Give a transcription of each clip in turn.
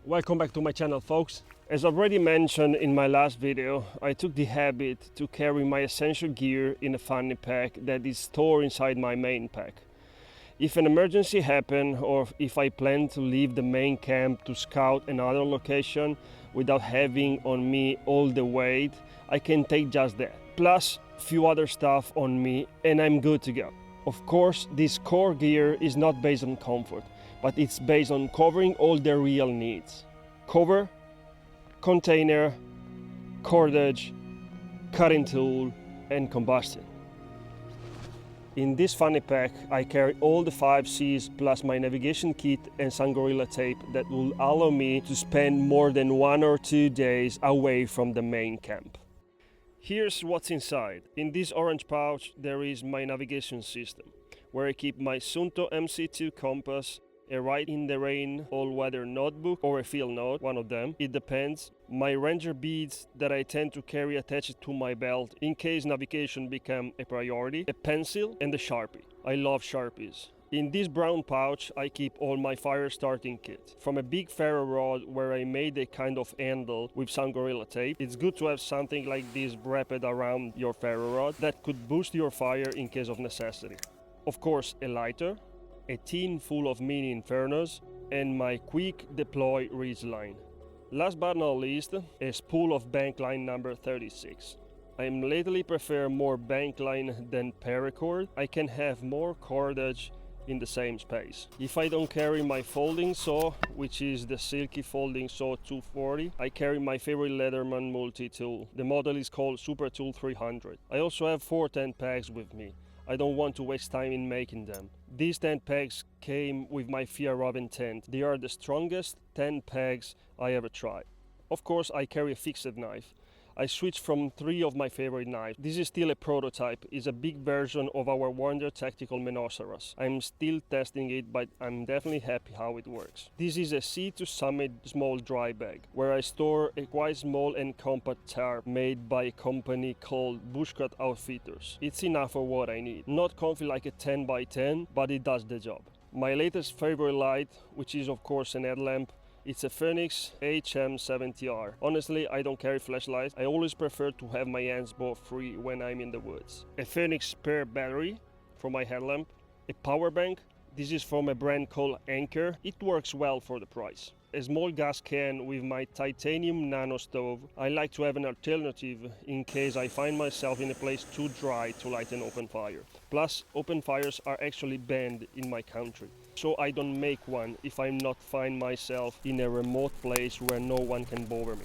Welcome back to my channel, folks. As already mentioned in my last video, I took the habit to carry my essential gear in a fanny pack that is stored inside my main pack. If an emergency happens or if I plan to leave the main camp to scout another location without having on me all the weight, I can take just that, plus a few other stuff on me, and I'm good to go. Of course, this core gear is not based on comfort, but it's based on covering all the real needs. Cover, container, cordage, cutting tool, and combustion. In this fanny pack, I carry all the 5 C's plus my navigation kit and some Gorilla tape that will allow me to spend more than 1 or 2 days away from the main camp. Here's what's inside. In this orange pouch, there is my navigation system, where I keep my Sunto MC2 compass, a Ride in the Rain all-weather notebook or a field note, one of them, it depends, my ranger beads that I tend to carry attached to my belt in case navigation become a priority, a pencil, and a Sharpie. I love Sharpies. In this brown pouch, I keep all my fire starting kit. From a big ferro rod where I made a kind of handle with some Gorilla tape, it's good to have something like this wrapped around your ferro rod that could boost your fire in case of necessity. Of course, a lighter, a tin full of mini infernos, and my quick deploy ridge line. Last but not least, a spool of bank line number 36. I lately prefer more bank line than paracord. I can have more cordage in the same space. If I don't carry my folding saw, which is the Silky Folding Saw 240, I carry my favorite Leatherman multi-tool. The model is called Super Tool 300. I also have 4 tent pegs with me. I don't want to waste time in making them. These tent pegs came with my Fia Robin tent. They are the strongest tent pegs I ever tried. Of course, I carry a fixed knife. I switched from 3 of my favorite knives. This is still a prototype. It's a big version of our Wonder Tactical Menoceros. I'm still testing it, but I'm definitely happy how it works. This is a Sea to Summit small dry bag, where I store a quite small and compact tarp made by a company called Bushcraft Outfitters. It's enough for what I need. Not comfy like a 10 by 10, but it does the job. My latest favorite light, which is of course an headlamp, it's a Phoenix HM70R. Honestly, I don't carry flashlights. I always prefer to have my hands both free when I'm in the woods. A Phoenix spare battery for my headlamp. A power bank. This is from a brand called Anchor. It works well for the price. A small gas can with my titanium nano stove. I like to have an alternative in case I find myself in a place too dry to light an open fire. Plus, open fires are actually banned in my country, so I don't make one if I'm not find myself in a remote place where no one can bother me.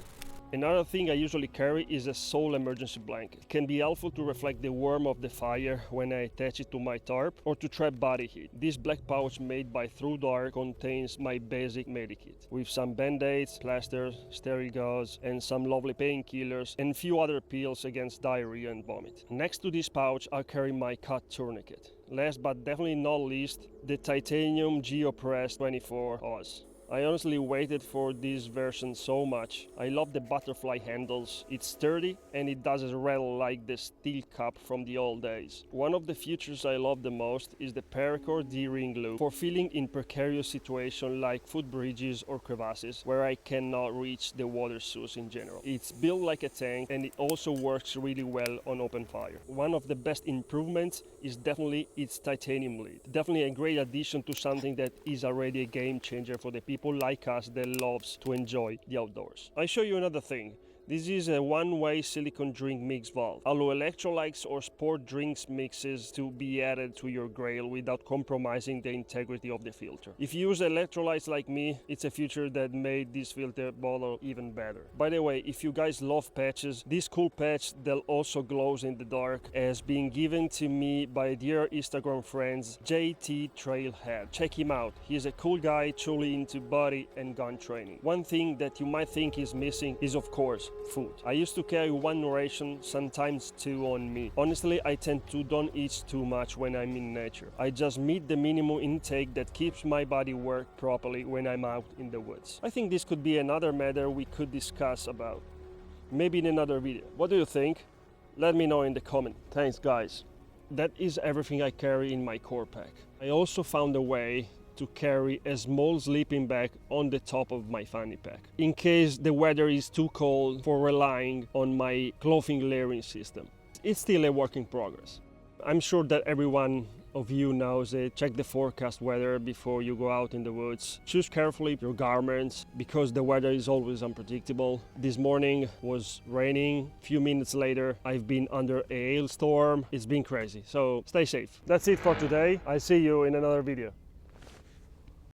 Another thing I usually carry is a sole emergency blanket. It can be helpful to reflect the warmth of the fire when I attach it to my tarp or to trap body heat. This black pouch made by Through Dark contains my basic medikit with some band-aids, plasters, sterile gauze, and some lovely painkillers and few other pills against diarrhea and vomit. Next to this pouch, I carry my cut tourniquet. Last but definitely not least, the titanium Geopress 24 Oz. I honestly waited for this version so much. I love the butterfly handles. It's sturdy and it doesn't rattle like the steel cup from the old days. One of the features I love the most is the paracord D-ring loop for filling in precarious situations like footbridges or crevasses where I cannot reach the water source in general. It's built like a tank and it also works really well on open fire. One of the best improvements is definitely its titanium lid. Definitely a great addition to something that is already a game changer for the people like us that loves to enjoy the outdoors. I show you another thing. This is a one-way silicone drink mix valve. Allow electrolytes or sport drinks mixes to be added to your Grayl without compromising the integrity of the filter. If you use electrolytes like me, it's a feature that made this filter bottle even better. By the way, if you guys love patches, this cool patch that also glows in the dark has been given to me by dear Instagram friends JT Trailhead. Check him out. He's a cool guy truly into body and gun training. One thing that you might think is missing is of course food. I used to carry 1 ration, sometimes 2 on me. Honestly, I tend to don't eat too much when I'm in nature. I just meet the minimum intake that keeps my body work properly when I'm out in the woods. I think this could be another matter we could discuss about. Maybe in another video. What do you think? Let me know in the comment. Thanks guys. That is everything I carry in my core pack. I also found a way to carry a small sleeping bag on the top of my fanny pack, in case the weather is too cold for relying on my clothing layering system. It's still a work in progress. I'm sure that everyone of you knows it. Check the forecast weather before you go out in the woods. Choose carefully your garments because the weather is always unpredictable. This morning was raining. A few minutes later, I've been under a hailstorm. It's been crazy. So stay safe. That's it for today. I'll see you in another video.